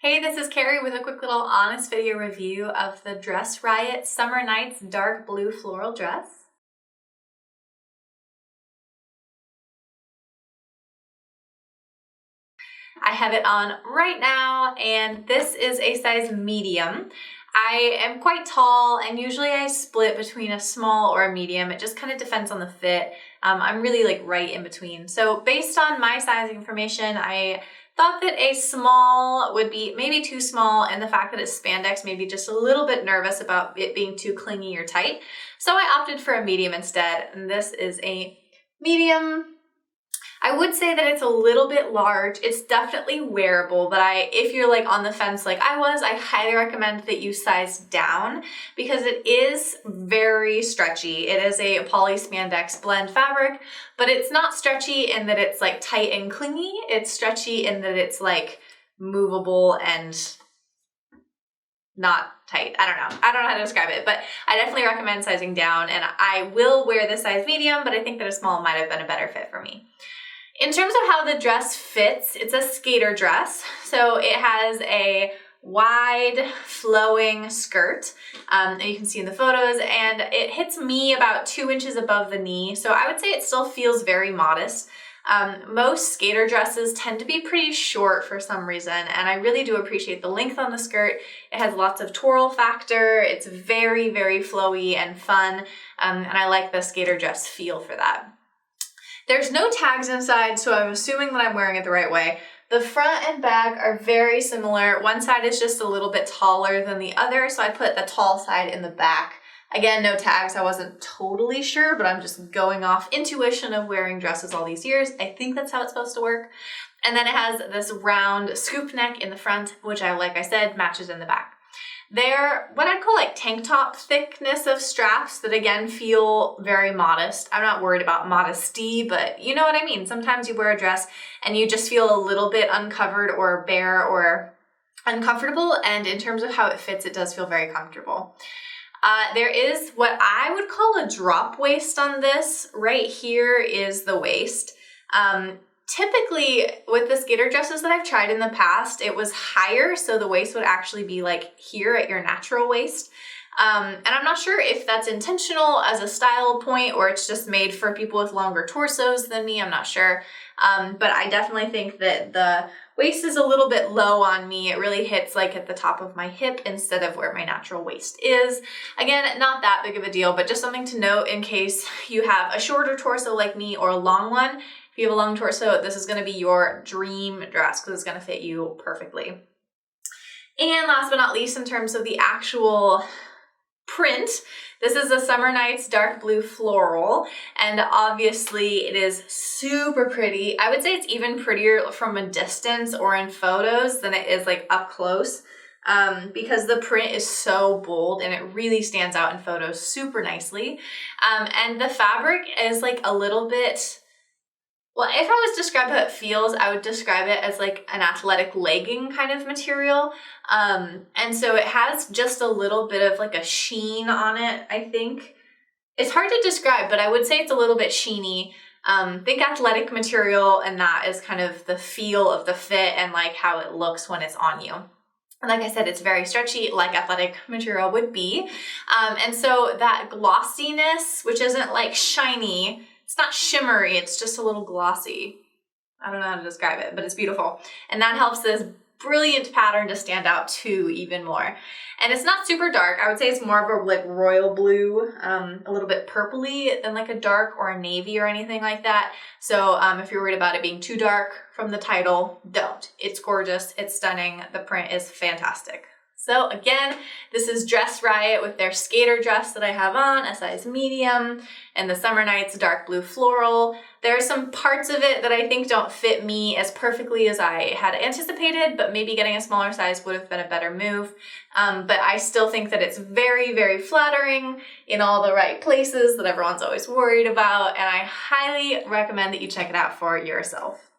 Hey, this is Carrie with a quick little honest video review of the Dress Riot Summer Nights Dark Blue Floral Dress. I have it on right now, and this is a size medium. I am quite tall, and usually I split between a small or a medium. It just kind of depends on the fit. I'm really like right in between. So based on my sizing information, I thought that a small would be maybe too small, and the fact that it's spandex made me just a little bit nervous about it being too clingy or tight. So I opted for a medium instead, and this is a medium. I would say that it's a little bit large. It's definitely wearable, but if you're like on the fence like I was, I highly recommend that you size down because it is very stretchy. It is a poly-spandex blend fabric, but it's not stretchy in that it's like tight and clingy. It's stretchy in that it's like movable and not tight. I don't know how to describe it, but I definitely recommend sizing down, and I will wear this size medium, but I think that a small might have been a better fit for me. In terms of how the dress fits, it's a skater dress. So it has a wide flowing skirt that you can see in the photos, and it hits me about 2 inches above the knee. So I would say it still feels very modest. Most skater dresses tend to be pretty short for some reason, and I really do appreciate the length on the skirt. It has lots of twirl factor. It's very, very flowy and fun, and I like the skater dress feel for that. There's no tags inside, so I'm assuming that I'm wearing it the right way. The front and back are very similar. One side is just a little bit taller than the other, so I put the tall side in the back. Again, no tags. I wasn't totally sure, but I'm just going off intuition of wearing dresses all these years. I think that's how it's supposed to work. And then it has this round scoop neck in the front, which like I said, matches in the back. They're what I'd call like tank top thickness of straps that again feel very modest. I'm not worried about modesty, but you know what I mean. Sometimes you wear a dress and you just feel a little bit uncovered or bare or uncomfortable, and in terms of how it fits, it does feel very comfortable. There is what I would call a drop waist on this. Right here is the waist. Typically with the skater dresses that I've tried in the past, it was higher, so the waist would actually be like here at your natural waist. And I'm not sure if that's intentional as a style point or it's just made for people with longer torsos than me, I'm not sure. But I definitely think that the waist is a little bit low on me. It really hits like at the top of my hip instead of where my natural waist is. Again, not that big of a deal, but just something to note in case you have a shorter torso like me or a long one. If you have a long torso, this is going to be your dream dress because it's going to fit you perfectly. And last but not least, in terms of the actual print, this is a Summer Nights Dark Blue Floral, and obviously it is super pretty. I would say it's even prettier from a distance or in photos than it is like up close, because the print is so bold and it really stands out in photos super nicely. And the fabric is like a little bit, well, if I was to describe how it feels, I would describe it as like an athletic legging kind of material. And so it has just a little bit of like a sheen on it, I think. It's hard to describe, but I would say it's a little bit sheeny. Think athletic material, and that is kind of the feel of the fit and like how it looks when it's on you. And like I said, it's very stretchy, like athletic material would be. And so that glossiness, which isn't like shiny, it's not shimmery, it's just a little glossy. I don't know how to describe it, but it's beautiful. And that helps this brilliant pattern to stand out too even more. And it's not super dark. I would say it's more of a like royal blue, a little bit purpley than like a dark or a navy or anything like that. So if you're worried about it being too dark from the title, don't. It's gorgeous, it's stunning, the print is fantastic. So again, this is Dress Riot with their skater dress that I have on, a size medium, and the Summer Nights Dark Blue Floral. There are some parts of it that I think don't fit me as perfectly as I had anticipated, but maybe getting a smaller size would have been a better move. But I still think that it's very, very flattering in all the right places that everyone's always worried about, and I highly recommend that you check it out for yourself.